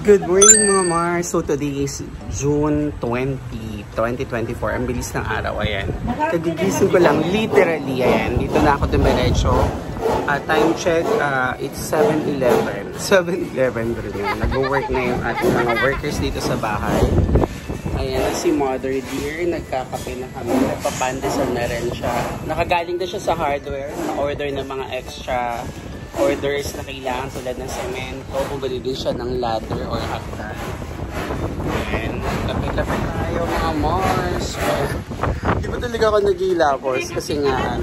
Good morning mga Mars. So today is June 20, 2024. Ang bilis ng araw, ayan. Kagigising ko lang, literally, ayan. Dito na ako dumiretso. Time check, it's 7:11. 7:11 rin yun. Nag-work na yung ating mga workers dito sa bahay. Ayan, si Mother Dear, nagkakape na kami. Nagpapandesal na rin siya. Nakagaling na siya sa hardware. Na-order ng mga extra orders na kailangan tulad ng semento. Bumili din siya ng ladder or hagdan. And kape-kape tayo mga Mars. Di ba talaga ako nag-ilapos? Kasi nga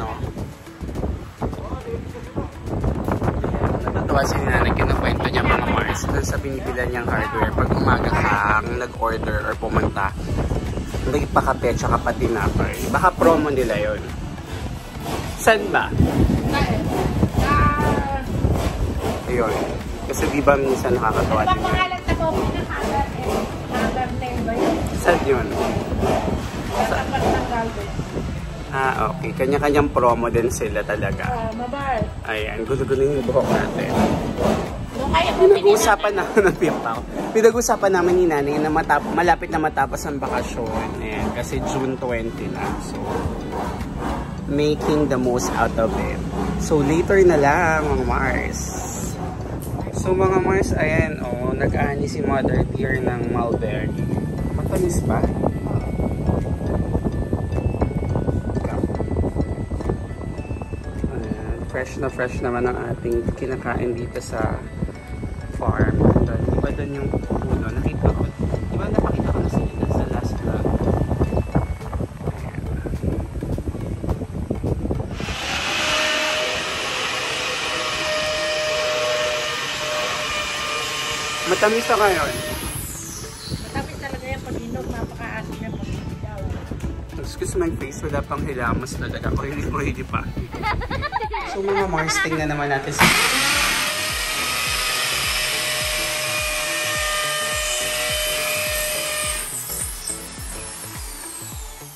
natatawa si Nanay, kinukwento niya mga Mars dun sa binibilan niyang hardware. Pag umaga kang nag-order or pumunta, nagpakape tsaka pati tinapay. Baka promo nila yon. Saan ba? Ayun. Kasi di ba minsan nakakatawa din yun? Pangalan na po na Hagar eh. Hagar name ba yun? Saan yun? Tapat ng Galvez. Okay. Kanya-kanyang promo din sila talaga. Mabal. Ayan. Gulo-gulo yung buhok natin. Pinag-uusapan na ng pipaw. Pinag-uusapan namin ni Nanay na malapit na matapos ang bakasyon. Ayan. Kasi June 20 na. So, making the most out of it. So, later na lang mga Mars. So mga Mars, ayan, nag-ani si Mother Dear ng mulberry. Matamis ba? Ayan, fresh naman ang ating kinakain dito sa farm. Diba doon yung puno? Nakita ko. Diba napakita ko na sila sa last vlog? Matamis na ngayon. Matamis talaga yan pag inog, napaka-asin yan pag daw. Excuse my face, wala pang hilamas talaga. Oily pa. So mga Mars, tingnan naman natin sa...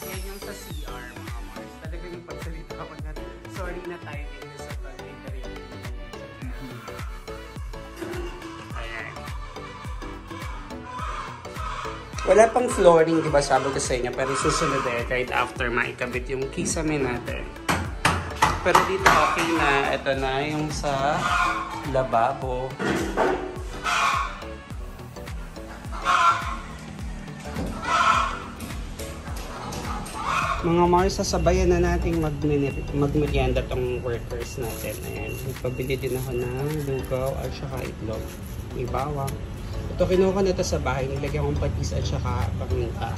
Yan yung sa CR mga Mars. Talaga yung pagsalita ko na sorry na tayo dito sa pag-interview. Wala pang flooring, di ba? Sabi ko sa inyo. Pero susunod kahit after maikabit yung kisame natin. Pero dito okay na. Ito na yung sa lababo. Mga Mars, sasabayan na natin magmerienda tong workers natin. Ayan. Pabili din ako ng lugaw at saka itlog. May bawang. Ito, kinuha ko na ito sa bahay. Nilagyan kong patis at saka paminta.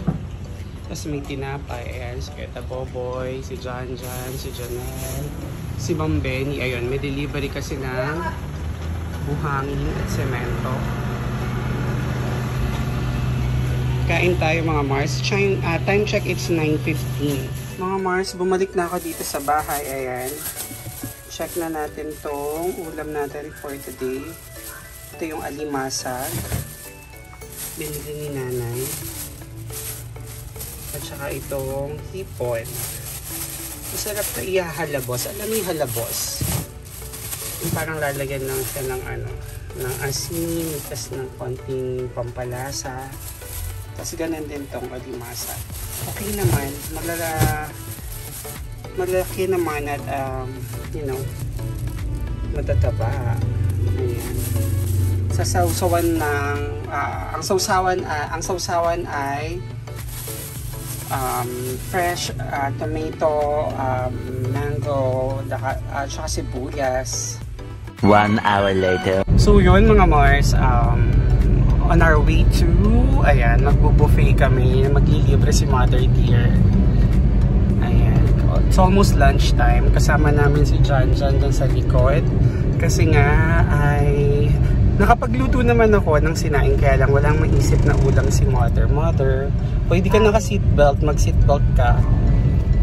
Tapos may tinapay. Ayan, si Keta Boboy, si Jan, si Janelle, si Ma'am Benny. Ayun, may delivery kasi ng buhangin at semento. Kain tayo mga Mars. Time check, it's 9:15. Mga Mars, bumalik na ako dito sa bahay. Ayan. Check na natin tong ulam natin for today. Ito yung alimasag. Binili ni Nanay. At saka itong hipon. Masarap na ihahalabos. Alam mo yung halabos? Yung parang lalagyan lang siya ng ng asin, tas ng konting pampalasa. Tapos ganun din tong alimasag. Okay naman. Malaki naman at matataba. Ayan. Sa sausawan ng ang sausawan ay fresh tomato, mango, at saka sibuyas. 1 hour later. So yun mga Mars, on our way to, ayan, magbo-buffet kami, maglilibre si Mother Dear. Ayan, it's almost lunchtime. Kasama namin si Jan dyan sa likod. Kasi nga ay nakapagluto naman ako ng sinaing, kaya lang walang maisip na ulam si Mother. Mother, pwede ka naka-seatbelt, mag-seatbelt ka.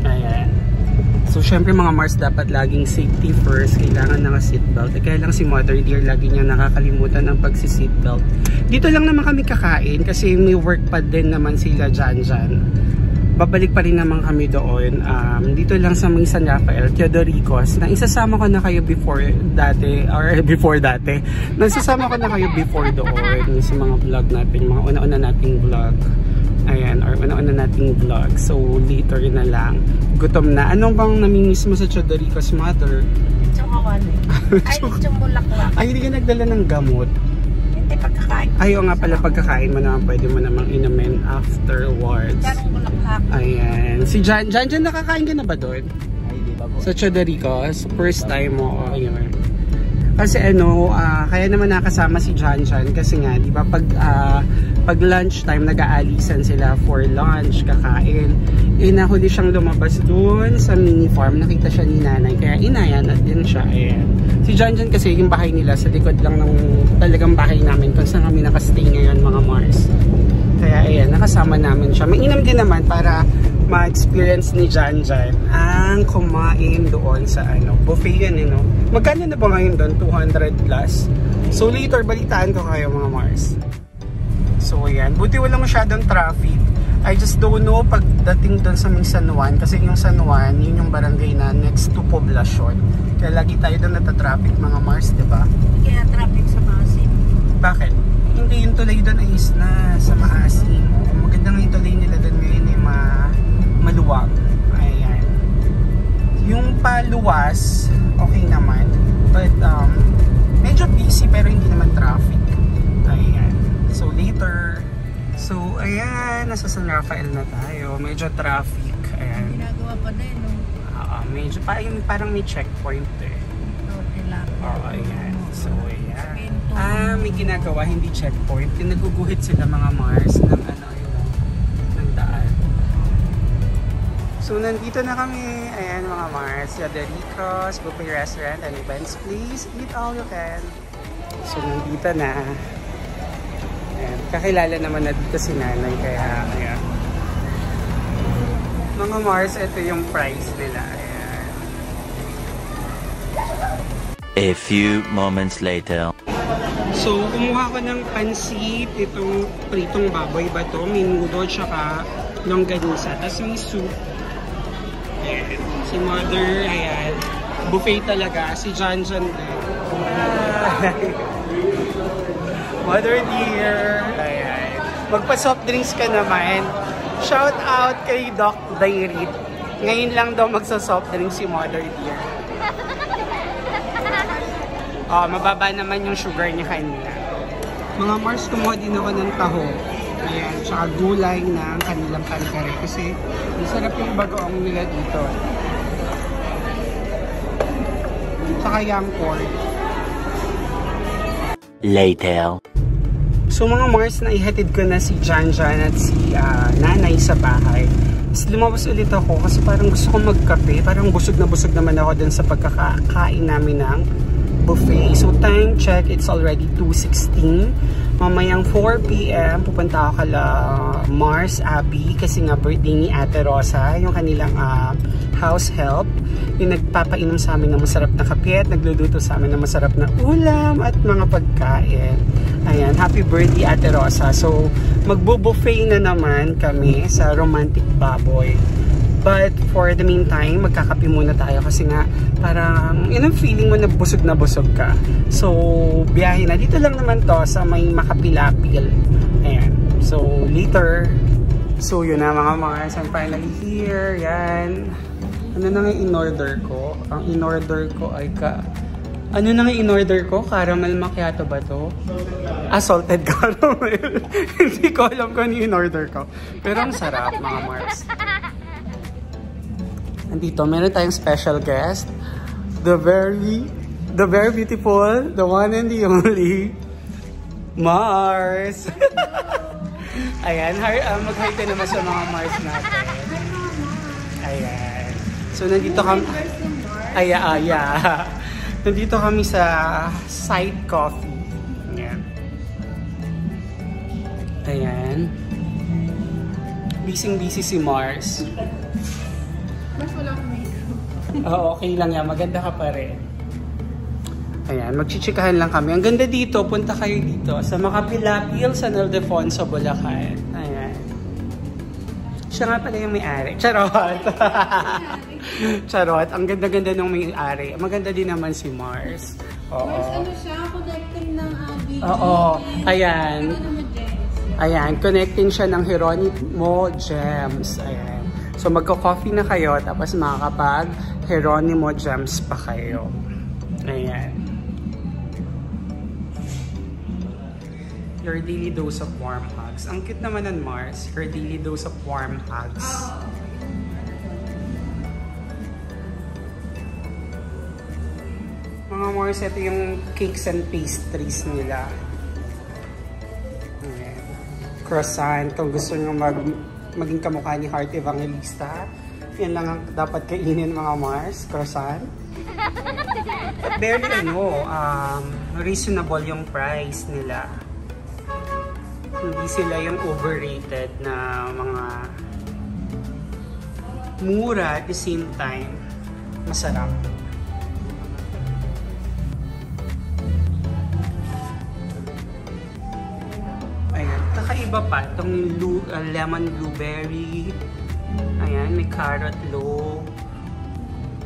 Ayan. So, syempre mga Mars, dapat laging safety first. Kailangan naka-seatbelt. Kaya lang si Mother Dear, lagi niya nakakalimutan ng pag-seatbelt. Dito lang naman kami kakain kasi may work pa din naman sila dyan. babalik pa rin naman kami doon. Dito lang sa may San Rafael, Teodoricos. Na isasama ko na kayo before dati. Nagsasama ko na kayo before doon sa mga vlog natin, mga una-una nating vlog. Ayan, or una-una nating vlog. So, later na lang. Gutom na. Anong bang namimiss mo sa Teodoricos, mother? Chumawan eh. Ay, chumulaklak. Ay, hindi ka nagdala ng gamot. Hindi, pagkakain. Ayaw nga pala, pagkakain mo naman, pwede mo namang inumin afterwards. Charong bulaklak. Ayan. Si Jan, nakakain ka na ba doon? Ay, di ba po? Sa Teodoricos? First time mo. Ayun. Kasi kaya naman nakasama si Jan kasi nga, di ba, pag lunch time, nag-aalisan sila for lunch, kakain. Nahuli siyang lumabas doon sa mini farm. Nakita siya ni nanay, kaya inayan at din siya. Ayan. Si Jan kasi yung bahay nila sa likod lang ng talagang bahay namin kung saan kami nakastay ngayon, mga Mars. Kaya ayan, nakasama namin siya. Mainam din naman para ma-experience ni Jan ang kumain doon sa buffet yan, Magkano na ba ngayon doon? 200 plus. So later, balitaan ko kayo, mga Mars. So ayan, buti wala masyadong traffic. I just don't know pagdating doon sa may San Juan, kasi yung San Juan, yun yung barangay na next to poblasyon. Kaya lagi tayo doon natatraffic, mga Mars, diba? Kaya traffic sa Maasim. Bakit? Hindi, yung tulay doon ay na sa Maasim. Maganda nga yung tulay nila doon ngayon ay maluwag. Ayan. Yung paluwas, okay naman. But medyo busy pero hindi naman traffic. Ayan. So later, ayan, nasa San Rafael na tayo. Medyo traffic. Ayan. Ginagawa pa din, no? Medyo parang may checkpoint eh. Ayan. So ayan. May ginagawa, hindi checkpoint. Naguguhit sila, mga Mars, ng ng daan. So nandito na kami. Ayan, mga Mars. Teodoricos Buffet Restaurant and Events. Please eat all you can. So nandito na. Ayan. Kakilala naman na dito si nanay, kaya ayan. Mga Mars, ito yung price nila. Ayan. A few moments later. So, kumuha ko ng pansit, itong pritong baboy ba to, menudo, tsaka longganisa. Tapos may soup. Ayan. Si mother, ayan. Buffet talaga. Si Jan din. Mother dear. Ayan. Magpa-soft drinks ka naman. Shout out kay Doc Dairit. Ngayon lang daw magsa-soft drinks si mother dear. Mababa naman yung sugar niya kanina. Mga Mars, kumuha din ako ng taho. Ayan, tsaka gulay ng kanilang kare-kare. Kasi masarap yung bagoong nila dito. Tsaka yung pork. Later. So mga Mars, naihatid ko na si Jan at si nanay sa bahay. Tapos lumabas ulit ako kasi parang gusto ko magkape. Parang busog na busog naman ako dun sa pagkakain namin ng buffet. So time check, it's already 2:16. Mamayang 4 PM pupunta ako kala Mars Abbey kasi nga birthday ni Ate Rosa, yung kanilang house help, yung nagpapainom sa amin ng masarap na kape at nagluluto sa amin ng masarap na ulam at mga pagkain. Ayan, happy birthday Ate Rosa. So magbo-buffet na naman kami sa Romantic Baboy. But for the meantime, magkakape muna tayo kasi nga parang yun ang feeling mo na busog ka. So, biyahe na. Dito lang naman to sa may Makapilapil. Ayan. So, later. So, yun na mga Mars. I'm finally here. Yan. Ano na nga in-order ko? Ang in-order ko ay ano na nga in-order ko? Caramel macchiato ba to? Salted caramel. Hindi ko alam kung ano in-order ko. Pero ang sarap mga Mars. Andito, meron tayong special guest. The very beautiful, the one and the only, Mars. Ayan, mag-hi ka naman sa mga Mars natin. Ayan. So, nandito kami. Nandito kami sa Side Coffee. Ayan. Ayan. Busy si Mars. Oo, okay lang yan. Maganda ka pa rin. Ayan, magchichikahan lang kami. Ang ganda dito, punta kayo dito sa Makapilapil, San Ildefonso, Bulacan. Ayan. Siya nga pala yung may-ari. Charot! Charot. Ang ganda-ganda ng may-ari. Maganda din naman si Mars. Oo. Mars, ano siya? Connecting ng BG. Oo. Ayan. Ayan. Connecting siya ng Geronimo Gems. Ayan. So, magko-coffee na kayo, tapos makakapag-Geronimo Gems pa kayo. Ayan. Your daily dose of warm hugs. Ang cute naman ng Mars. Your daily dose of warm hugs. Mga Mars, ito yung cakes and pastries nila. Ayan. Croissant. Kung gusto nyo maging kamukha ni Heart Evangelista, yan lang ang dapat kainin mga Mars. Croissant. But barely reasonable yung price nila. Hindi sila yung overrated na mga mura at the same time masarap. Ayan, kakaiba pa itong lemon blueberry. Ayan, may carrot loaf,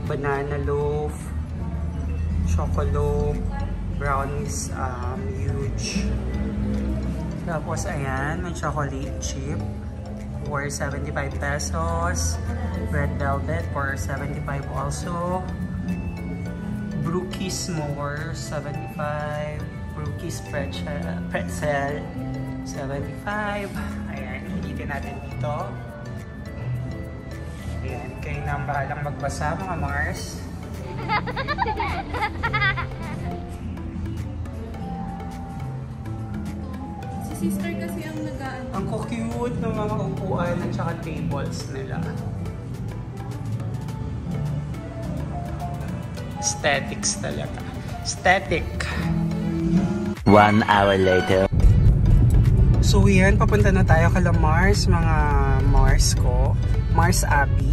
banana loaf, chocolate, brownies, huge. Tapos, ayan, may chocolate chip for 75 pesos. Red velvet for 75 also. Brookies more, 75. Brookies pretzel, 75. Ayan, ulitin natin dito. Ayan, kayo na ang bahalang magbasa mga Mars. Sister kasi ang nag-aan. Ang cute ng mga upuan at saka tables nila. Aesthetics talaga. Aesthetic. 1 hour later. So yan, papunta na tayo kala Mars, mga Mars ko. Mars Abbey.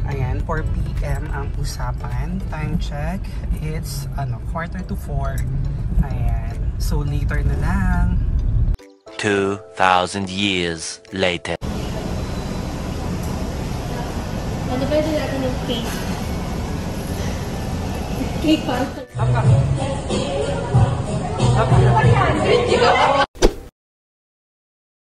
Ayan, 4 PM ang usapan. Time check. It's 3:45. Ayan. So later na lang. 2,000 years later. Ano ba din natin yung cake? Cake pa? Apa?